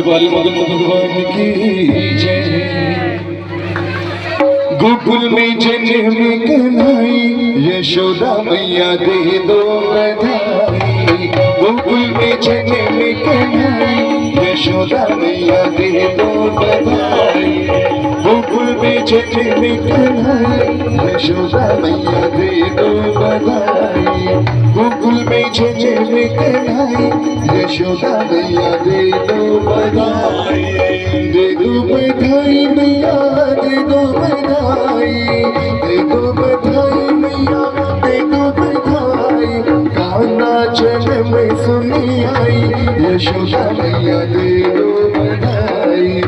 बाल मगन भगवान की जय। गोकुल में जन्म कन्हई यशोदा मैया दे दो बधाई। गोकुल में जन्म कन्हई यशोदा मैया दे दो बधाई। गोकुल में जन्म कन्हई यशोदा मैया दे दो बधाई। गोकुल में जन्म कन्हई यशोदा मैया दे दो बधाई। दे दो बधाई मैया दे दो बधाई। दे दो बधाई मैया दे दो बधाई। कान्हा जन्म सुनी आई यशोदा मैया दे दो बधाई।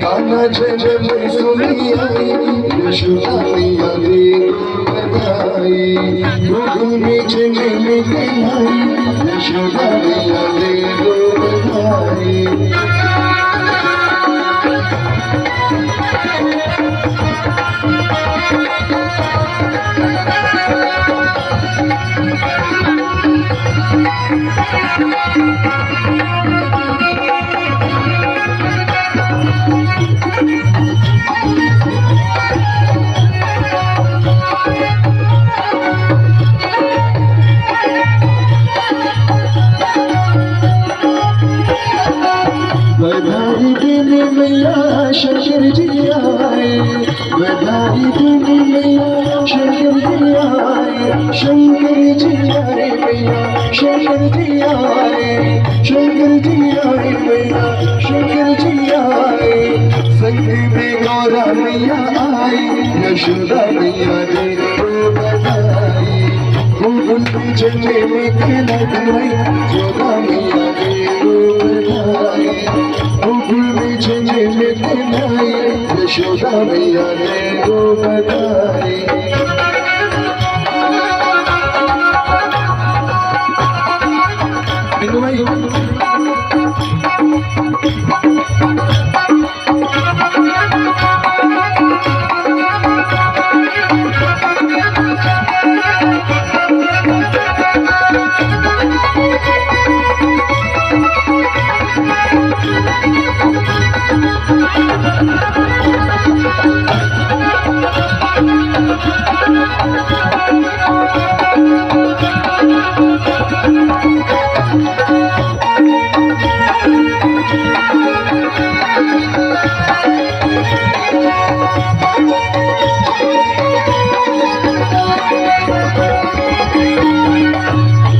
कान्हा जन्म सुनी आई यशोदा मैया दे दो बधाई। गोकुल में जन्म कन्हई यशोदा मैया दे दो बधाई। बधाई दिन मैया शंकर जी आए। बधाई दिन मैया शंकर जी आए। शंकर जी आए मैया शंकर जी आए। शंकर जी आए मैया शंकर जी आए। संग में गौरा मैया आई यशोदा मैया दे दो बधाई। गोकुल में जन्म कन्हई यशोदा मैया दे दो बधाई। गोकुल में जन्म कन्हई यशोदा मैया दे दो बधाई।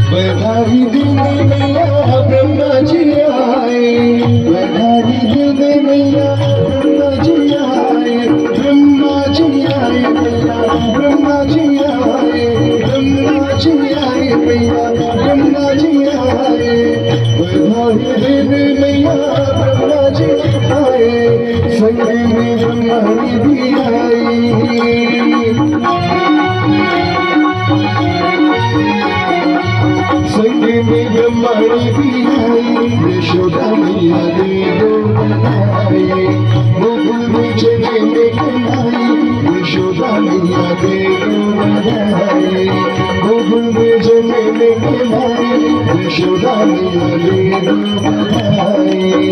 बधाई दिन मैया ब्रह्मा जी आए। बधाई दिन मैया ब्रह्मा जी आए। ब्रह्मा जी आए मैया ब्रह्मा जी आए। ब्रह्मा जी आए मैया ब्रह्मा जी आए। बधाई दिन मैया ब्रह्मा जी आए। संग में ब्रह्मणी भी आई। संग में ब्रह्मणी भी आई यशोदा मैया दे दो बधाई। गोकुल में जन्म कन्हई यशोदा मैया दे दो बधाई। गोकुल में जन्म कन्हई यशोदा मैया दे दो बधाई।